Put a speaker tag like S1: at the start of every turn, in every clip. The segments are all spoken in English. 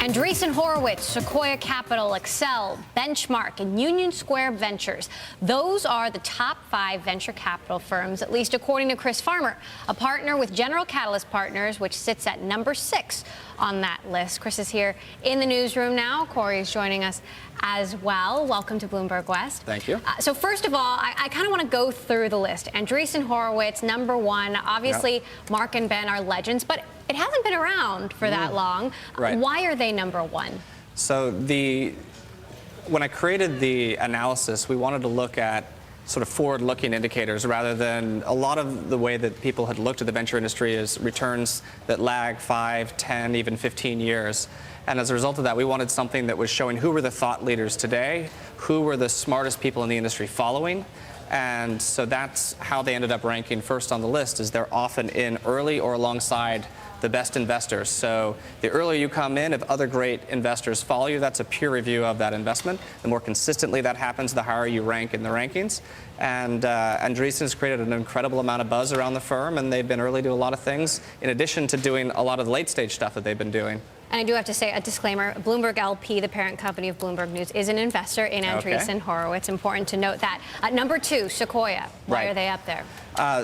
S1: Andreessen Horowitz, Sequoia Capital, Excel, Benchmark, and Union Square Ventures. Those are the top 5 venture capital firms, at least according to Chris Farmer, a partner with General Catalyst Partners, which sits at number 6 on that list. Chris is here in the newsroom now. Cory is joining us as well. Welcome to Bloomberg West.
S2: Thank you.
S1: So first of all, I kind of want to go through the list. Andreessen Horowitz, number 1. Obviously, yep. Mark and Ben are legends, but it hasn't been around for that long.
S2: Right.
S1: Why are they number 1?
S2: So when I created the analysis, we wanted to look at sort of forward-looking indicators rather than a lot of the way that people had looked at the venture industry is returns that lag 5, 10, even 15 years. And as a result of that, we wanted something that was showing who were the thought leaders today, who were the smartest people in the industry following. And so that's how they ended up ranking first on the list, is they're often in early or alongside the best investors. So the earlier you come in, if other great investors follow you, that's a peer review of that investment. The more consistently that happens, the higher you rank in the rankings. And Andreessen has created an incredible amount of buzz around the firm, and they've been early to a lot of things, in addition to doing a lot of the late-stage stuff that they've been doing.
S1: And I do have to say a disclaimer, Bloomberg LP, the parent company of Bloomberg News, is an investor in Andreessen Horowitz. Important to note that. Number 2, Sequoia. Why are they up there?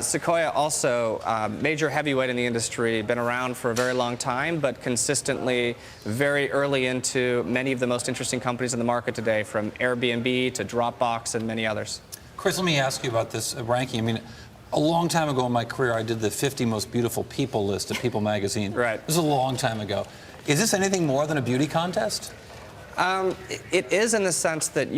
S2: Sequoia also major heavyweight in the industry, been around for a very long time, but consistently very early into many of the most interesting companies in the market today, from Airbnb to Dropbox and many others.
S3: Chris, let me ask you about this ranking. I mean, a long time ago in my career, I did the 50 most beautiful people list at People magazine.
S2: Right.
S3: This was a long time ago. Is this anything more than a beauty contest?
S2: It is, in the sense that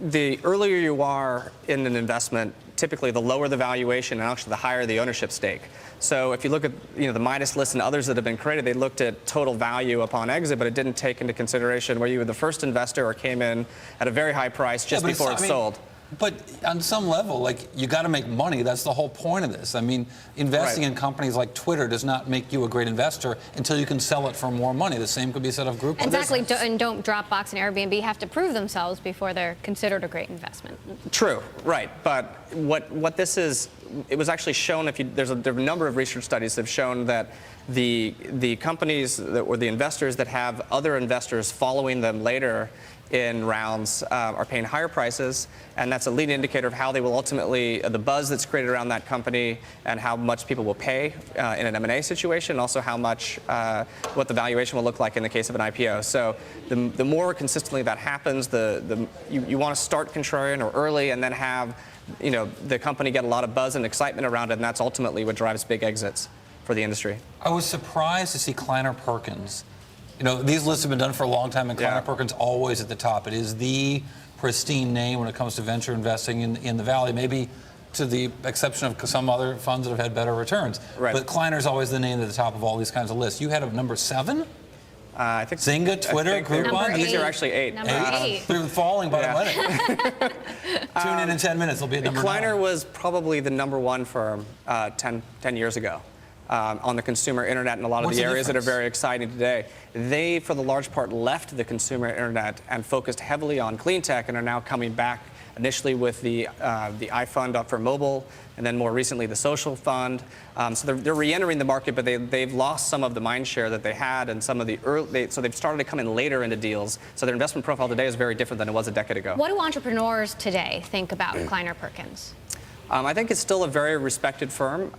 S2: the earlier you are in an investment, typically the lower the valuation and actually the higher the ownership stake. So if you look at the Midas list and others that have been created, they looked at total value upon exit, but it didn't take into consideration where you were the first investor or came in at a very high price just before it's sold.
S3: But on some level, like, you got to make money. That's the whole point of this. I mean, investing in companies like Twitter does not make you a great investor until you can sell it for more money. The same could be said of Groupon.
S1: Exactly. And don't Dropbox and Airbnb have to prove themselves before they're considered a great investment?
S2: True. Right. But what this is, it was actually shown, there are a number of research studies that have shown that the companies or the investors that have other investors following them later in rounds are paying higher prices, and that's a lead indicator of how they will ultimately, the buzz that's created around that company and how much people will pay in an M&A situation, and also how much, what the valuation will look like in the case of an IPO. So the more consistently that happens, you want to start contrarian or early and then have the company get a lot of buzz and excitement around it, and that's ultimately what drives big exits for the industry.
S3: I was surprised to see Kleiner Perkins. These lists have been done for a long time, and Kleiner Perkins always at the top. It is the pristine name when it comes to venture investing in the Valley, maybe to the exception of some other funds that have had better returns.
S2: Right.
S3: But Kleiner's always the name at the top of all these kinds of lists. You had a number 7?
S2: I think
S3: Zynga, Twitter, Groupon?
S2: These are actually 8.
S1: Number 8.
S3: They're falling by a minute. Tune in 10 minutes, they'll be at number 9.
S2: Kleiner was probably the number 1 firm 10 years ago. On the consumer internet and a lot of the areas that are very exciting today. They, for the large part, left the consumer internet and focused heavily on clean tech and are now coming back initially with the iFund for mobile, and then more recently the social fund. So they're re-entering the market, but they've lost some of the mind share that they had and some of the early, so they've started to come in later into deals. So their investment profile today is very different than it was a decade ago.
S1: What do entrepreneurs today think about Kleiner Perkins?
S2: I think it's still a very respected firm.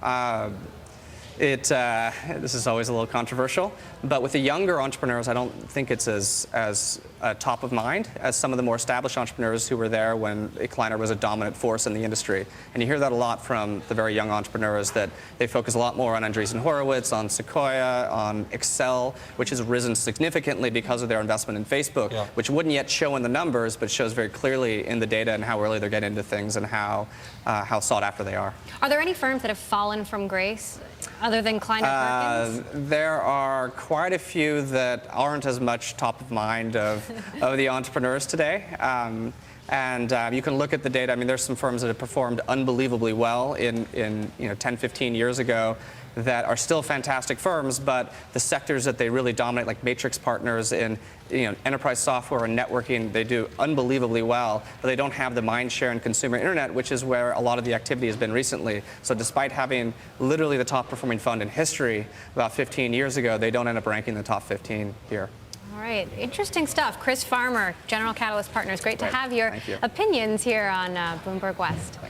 S2: This is always a little controversial, but with the younger entrepreneurs, I don't think it's as top of mind as some of the more established entrepreneurs who were there when Kleiner was a dominant force in the industry. And you hear that a lot from the very young entrepreneurs, that they focus a lot more on Andreessen Horowitz, on Sequoia, on Excel, which has risen significantly because of their investment in Facebook, which wouldn't yet show in the numbers, but shows very clearly in the data and how early they're getting into things and how sought after they are.
S1: Are there any firms that have fallen from grace other than Kleiner Perkins?
S2: There are quite a few that aren't as much top of mind of the entrepreneurs today. You can look at the data. I mean, there's some firms that have performed unbelievably well in 10, 15 years ago that are still fantastic firms, but the sectors that they really dominate, like Matrix Partners in enterprise software and networking, they do unbelievably well, but they don't have the mind share in consumer internet, which is where a lot of the activity has been recently. So despite having literally the top performing fund in history about 15 years ago, they don't end up ranking in the top 15 here.
S1: All All right, interesting stuff. Chris Farmer, General Catalyst Partners. Great to have your
S2: Thank you.
S1: opinions here on Bloomberg West.